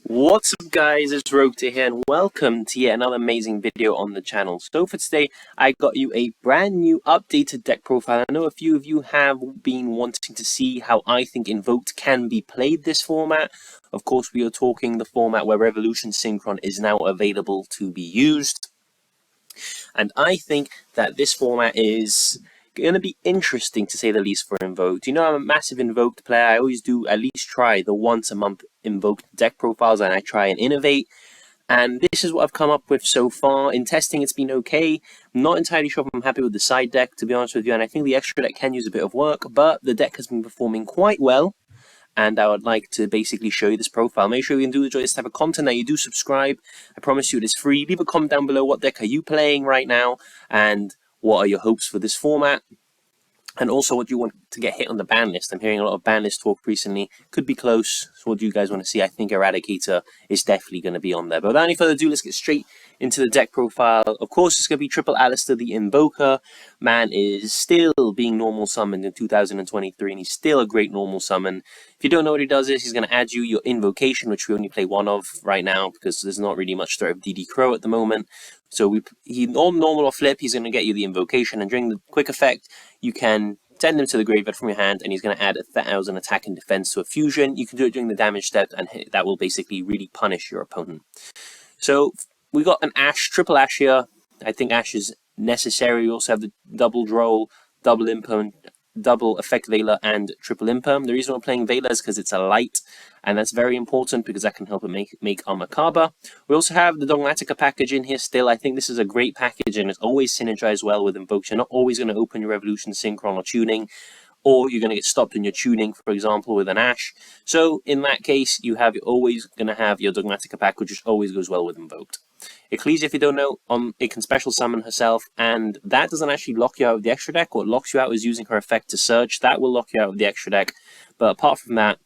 What's up guys, it's Rota here and welcome to yet another amazing video on the channel. So for today, I got you a brand new updated deck profile. I know a few of you have been wanting to see how I think Invoked can be played this format. Of course, we are talking the format where Revolution Synchron is now available to be used. And I think that this format is going to be interesting to say the least for Invoked. You know, I'm a massive Invoked player. I always do at least try the once a month Invoked deck profiles, and I try and innovate. And this is what I've come up with so far. In testing, it's been okay. I'm not entirely sure if I'm happy with the side deck, to be honest with you, and I think the extra deck can use a bit of work, but the deck has been performing quite well. And I would like to basically show you this profile. Make sure you do enjoy this type of content, that you do subscribe. I promise you it is free. Leave a comment down below, what deck are you playing right now, and what are your hopes for this format, and also what you want to get hit on the ban list. I'm hearing a lot of ban list talk recently. Could be close. So what do you guys want to see? I think Eradicator is definitely going to be on there. But without any further ado, let's get straight into the deck profile. Of course, it's going to be triple Alistair, the Invoker. Man is still being normal summoned in 2023, and he's still a great normal summon. If you don't know what he does, he's going to add you your Invocation, which we only play one of right now because there's not really much threat of DD Crow at the moment. So on normal or flip, he's going to get you the Invocation, and during the quick effect, you can send him to the graveyard from your hand, and he's going to add 1,000 attack and defense to a fusion. You can do it during the damage step, and that will basically really punish your opponent. So we got an Ash, triple Ash here. I think Ash is necessary. We also have the double Droll, double Imperm, double Effect Veiler, and triple Imperm. The reason we're playing Veiler is because it's a light, and that's very important because that can help it make Armacaba. We also have the Dogmatica package in here still. I think this is a great package, and it's always synergized well with Invoked. You're not always going to open your Revolution Synchron or tuning, or you're going to get stopped in your tuning, for example, with an Ash. So in that case, you're always going to have your Dogmatica pack, which always goes well with Invoked. Ecclesia, if you don't know, it can special summon herself, and that doesn't actually lock you out of the extra deck. What locks you out is using her effect to search. That will lock you out of the extra deck, but apart from that,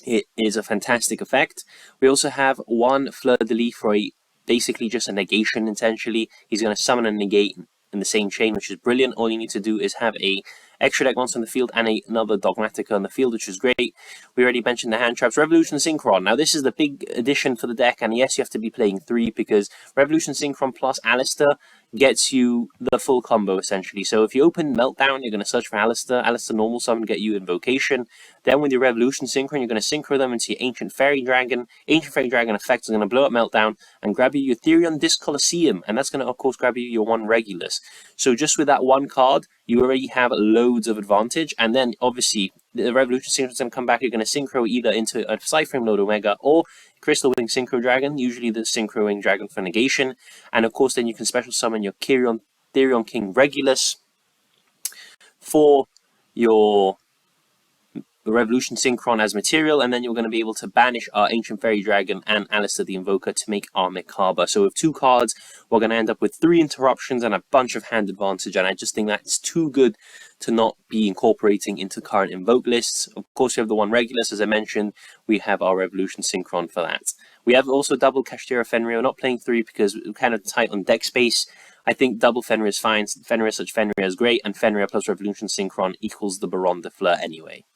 it is a fantastic effect. We also have one Fleur de Lis for basically just a negation, essentially. He's going to summon and negate in the same chain, which is brilliant. All you need to do is have a extra deck monster on the field and another Dogmatica on the field, which is great. We already mentioned the hand traps. Revolution Synchron. Now, this is the big addition for the deck, and yes, you have to be playing 3 because Revolution Synchron plus Alistair gets you the full combo, essentially. So if you open Meltdown, you're going to search for Alistair. Alistair normal summon, get you Invocation. Then with your Revolution Synchron, you're going to synchro them into your Ancient Fairy Dragon. Ancient Fairy Dragon effect is going to blow up Meltdown and grab you your Therion Disc Colosseum, and that's going to, of course, grab you your 1 Regulus. So just with that one card, you already have loads of advantage, and then obviously the Revolution Synchron is going to come back. You're going to synchro either into a Cyframe Load Omega or Crystal Wing Synchro Dragon, usually the Synchro Wing Dragon for negation, and of course then you can special summon your Therion King Regulus for your Revolution Synchron as material, and then you're going to be able to banish our Ancient Fairy Dragon and Alistair the Invoker to make our Mekaba. So with 2 cards, we're going to end up with 3 interruptions and a bunch of hand advantage, and I just think that's too good to not be incorporating into current Invoke lists. Of course, we have the 1 Regulus, as I mentioned. We have our Revolution Synchron for that. We have also double Kashtira Fenrir. We're not playing 3 because we're kind of tight on deck space. I think double Fenrir is fine. Fenrir such Fenrir is great, and Fenrir plus Revolution Synchron equals the Baron de Fleur anyway.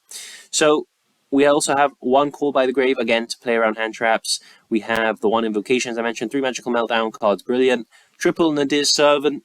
So we also have 1 Call by the Grave, again, to play around hand traps. We have the 1 Invocation, as I mentioned, 3 Magical Meltdown cards, brilliant. Triple Nadir's Servant.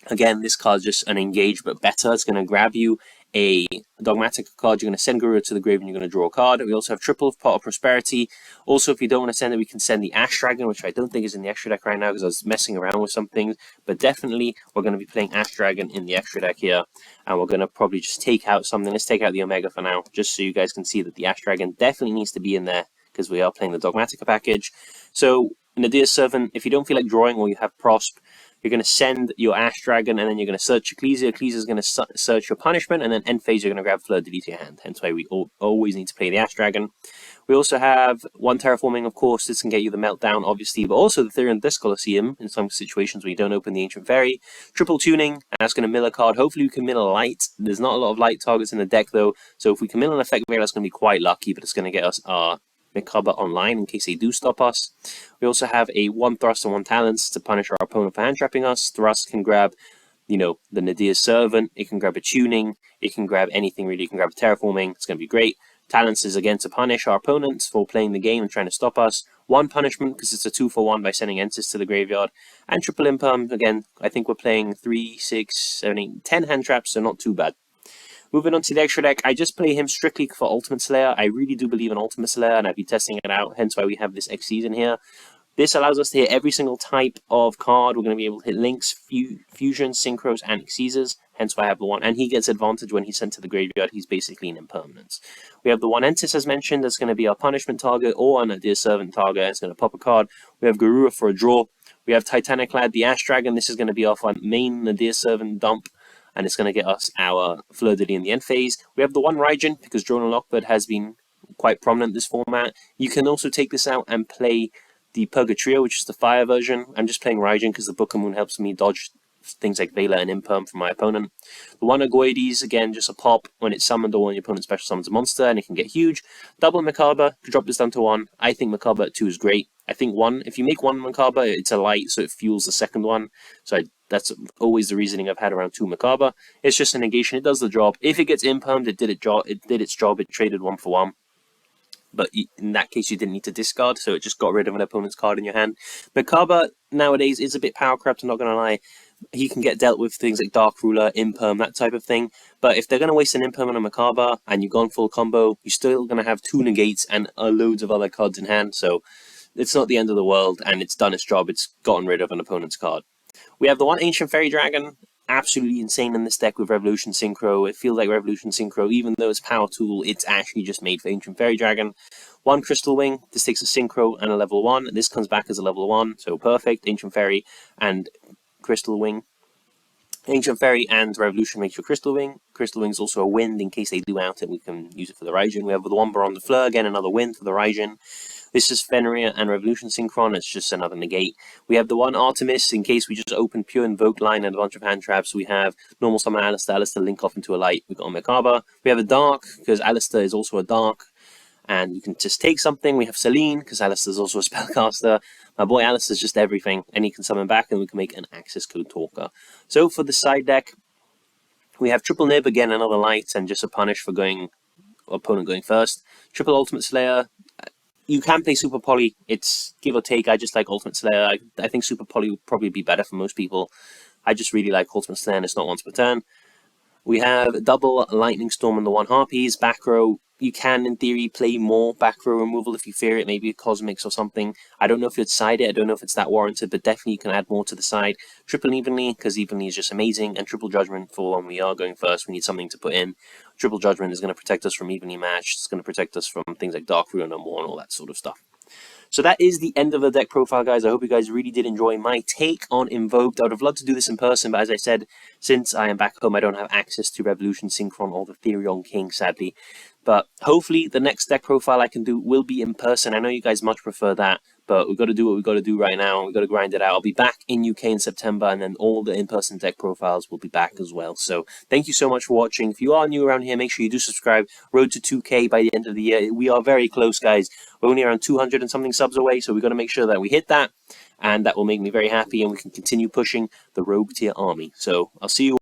Again, this card's just an engage, but better. It's going to grab you a Dogmatica card. You're going to send Guru to the grave, and you're going to draw a card. We also have triple Pot of Prosperity. Also, if you don't want to send it, we can send the Ash Dragon, which I don't think is in the extra deck right now because I was messing around with some things. But definitely, we're going to be playing Ash Dragon in the extra deck here, and we're going to probably just take out something. Let's take out the Omega for now, just so you guys can see that the Ash Dragon definitely needs to be in there because we are playing the Dogmatica package. So, Nadir's Servant, if you don't feel like drawing or you have Prosp, you're going to send your Ash Dragon, and then you're going to search Ecclesia. Ecclesia is going to search your punishment, and then end phase, you're going to grab Fleur de Lis to your hand. Hence why we always need to play the Ash Dragon. We also have 1 Terraforming, of course. This can get you the Meltdown, obviously, but also the Therion Disc Colosseum in some situations where you don't open the Ancient Fairy. Triple Tuning, and that's going to mill a card. Hopefully, we can mill a light. There's not a lot of light targets in the deck, though, so if we can mill an Effect Veil, that's going to be quite lucky, but it's going to get us our Mekaba online in case they do stop us. We also have a 1 Thrust and 1 Talents to punish our opponent for hand trapping us. Thrust can grab, you know, the Nadir's Servant. It can grab a Tuning. It can grab anything really. It can grab a Terraforming. It's going to be great. Talents is again to punish our opponents for playing the game and trying to stop us. 1 punishment because it's a 2-for-1 by sending Enters to the graveyard. And triple imperm, again, I think we're playing 3, 6, 7, 8, 10 hand traps, so not too bad. Moving on to the extra deck, I just play him strictly for Ultimate Slayer. I really do believe in Ultimate Slayer, and I've been testing it out, hence why we have this Xyz in here. This allows us to hit every single type of card. We're going to be able to hit Links, Fusions, Synchros, and Xyzes, hence why I have the 1. And he gets advantage when he's sent to the graveyard. He's basically an impermanence. We have the 1 Entis, as mentioned, that's going to be our punishment target or an Adir Servant target. It's going to pop a card. We have Garura for a draw. We have Titanic Lad, the Ash Dragon. This is going to be our main Nadir Servant dump, and it's going to get us our Fleur de Lis in the end phase. We have the 1 Raijin, because Drone and Lockbird has been quite prominent in this format. You can also take this out and play the Purgatrio, which is the fire version. I'm just playing Raijin because the Book of Moon helps me dodge things like Vela and Imperm from my opponent. The 1 Agoides, again, just a pop when it's summoned or when your opponent special summons a monster, and it can get huge. Double Macabre, drop this down to 1. I think Macabre at 2 is great. I think 1, if you make 1 Macabre, it's a light, so it fuels the second one. So that's always the reasoning I've had around 2 Macabre. It's just a negation, it does the job. If it gets Impermed, it did its job, it traded 1 for 1. But in that case, you didn't need to discard, so it just got rid of an opponent's card in your hand. Macabre, nowadays, is a bit power crept, I'm not going to lie. He can get dealt with things like Dark Ruler, Imperm, that type of thing. But if they're going to waste an Imperm on a Macabre, and you've gone full combo, you're still going to have 2 negates and loads of other cards in hand, so it's not the end of the world, and it's done its job, it's gotten rid of an opponent's card. We have the 1 Ancient Fairy Dragon. Absolutely insane in this deck with Revolution Synchro. It feels like Revolution Synchro, even though it's Power Tool, it's actually just made for Ancient Fairy Dragon. 1 Crystal Wing, this takes a Synchro and a level 1. This comes back as a level 1, so perfect. Ancient Fairy and Crystal Wing. Ancient Fairy and Revolution makes your Crystal Wing. Crystal Wing's also a wind in case they do out it, we can use it for the Raijin. We have the 1 Baron de Fleur, again another wind for the Raijin. This is Fenrir and Revolution Synchron, it's just another negate. We have the 1 Artemis, in case we just open pure Invoked line and a bunch of hand traps. We have normal summon Alistair link off into a light. We've got a Macabre. We have a Dark, because Alistair is also a Dark, and you can just take something. We have Selene, because Alistair is also a spellcaster. My boy Alistair's just everything, and he can summon back, and we can make an Access Code Talker. So for the side deck, we have Triple Nib, again another light, and just a punish for opponent going first. Triple Ultimate Slayer. You can play Super Poly, it's give or take. I just like Ultimate Slayer. I think Super Poly would probably be better for most people. I just really like Ultimate Slayer, and it's not once per turn. We have double Lightning Storm and the 1 Harpies. Back row, you can, in theory, play more back row removal if you fear it, maybe a Cosmics or something. I don't know if you'd side it, I don't know if it's that warranted, but definitely you can add more to the side. Triple Evenly, because Evenly is just amazing, and Triple Judgment for when we are going first, we need something to put in. Triple Judgment is going to protect us from Evenly Matched, it's going to protect us from things like Dark Ruler No More and all that sort of stuff. So that is the end of the deck profile, guys. I hope you guys really did enjoy my take on Invoked. I would have loved to do this in person, but as I said, since I am back home, I don't have access to Revolution Synchron or the Therion King, sadly. But hopefully the next deck profile I can do will be in person. I know you guys much prefer that, but we've got to do what we've got to do right now. We've got to grind it out. I'll be back in UK in September, and then all the in-person deck profiles will be back as well. So thank you so much for watching. If you are new around here, make sure you do subscribe. Road to 2K by the end of the year. We are very close, guys. We're only around 200 and something subs away, so we've got to make sure that we hit that, and that will make me very happy, and we can continue pushing the Rogue Tier army. So I'll see you